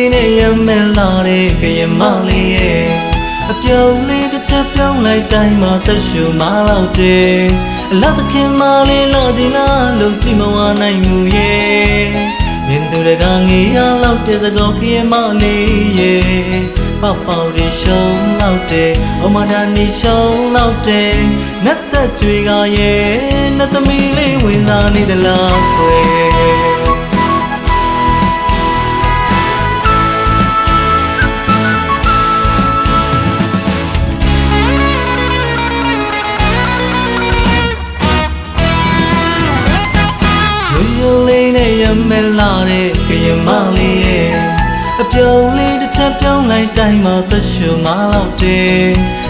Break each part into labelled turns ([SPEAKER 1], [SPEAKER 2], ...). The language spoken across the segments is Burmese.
[SPEAKER 1] လေးနဲ့ရမယ်လာတဲ့ကရင်မလေးရဲ့အပြုံးလေးတစ်ချက်ပြုံးလိုက်တိုင်းမှာသက်ရှူမလောက်တယ်အလားသခင်မလေးလာကြည့်လားလို့ကြည့်မဝနိုင်မှုရဲ့မြင်သူတကငေးရလောက်တဲ့စကောကရင်မလေးရဲ့ပေါပေါရီရှုံးလောက်တယ်အမဒါနီရှုံးလောက်တယ်နတ်သက်ကြွေကရဲ့နတ်သမီးလေးဝင်စားနေသလားခွေလေးနဲ့ရမယ်လာတဲ့ကရင်မလေးရဲ့အပြုံးလေးတစ်ချက်ပြုံးလိုက်တိုင်းမှာသက်ရှူမလောက်တယ်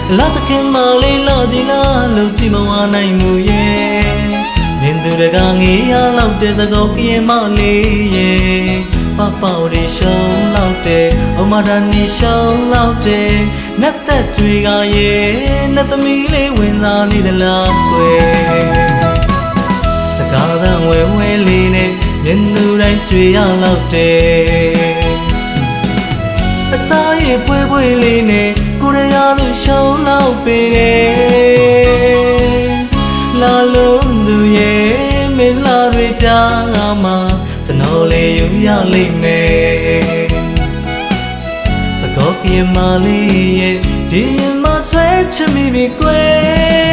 [SPEAKER 1] အလားသခင်မလေးလာကြည့်လားလို့ကြည့်မဝနိုင်မှုရဲ့မြင်သူတကငေးရလောက်တဲ့စကောကရင်မလေးရဲ့ပေါပေါရီရှုံးလောက်တယ်အမဒါနီရှုံးလောက်တယ်နတ်သက်တွေကရဲ့နတ်သမီးလေးဝင်စားနေသလားခွေစကားသံဝဲဝဲလေးနဲ့မြင်သူတိုင်းကြွေရလောက်တယ်အသားရည်ပွဲပွဲလေးနဲ့ကိုရရလို့ရှောင်းလောက်ပေတယ်လာလုံးသူရဲ့မင်းလာတွေကြားမှာကျွန်တော်လေးယူရလိမ့်မယ်စကောကရင်မလေးရဲ့ဒီရင်မဆွဲချမိပြီကွယ်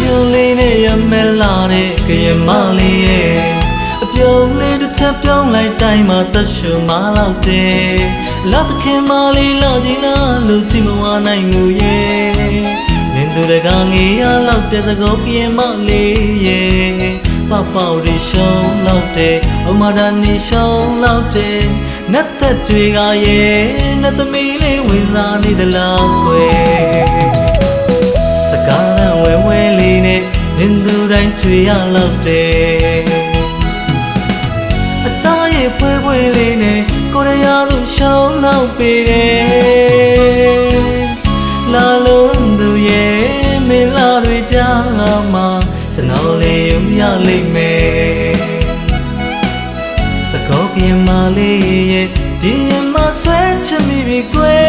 [SPEAKER 1] ပြုံးလေးနဲ့ရမယ်လာတဲ့ကရင်မလေးရဲ့အပြုံးလေးတစ်ချက်ပြုံးလိုက်တိုင်းမှာသက်ရှူမလောက်တယ်လာသခင်မလေးလာကြည့်လားလို့ကြည့်မဝနိုင်မှုရဲ့မြင်သူတကငေးရလောက်တဲ့စကောကရင်မလေးရဲ့ပေါပေါရီရှုံးလောက်တယ်အမဒါနီရှုံးလောက်တယ်နတ်သက်တွေကရဲ့နတ်သမီးလေးဝင်စားနေသလားခွေစကားသံဝဲဝဲလေးနဲ့မြင်သူတိုင်းကြွေရလောက်တယ်အသားရည်ဖွဲဖွဲလေးနဲ့ကိုရရလို့ရှောင်းလောက်ပေတယ်လာလုံးသူရဲ့မင်းလာတွေကြားမှာကျွန်တော်လေးယူရလိမ့်မယ်စကောကရင်မလေးရဲ့ဒီရင်မဆွဲချမိပြီကွယ်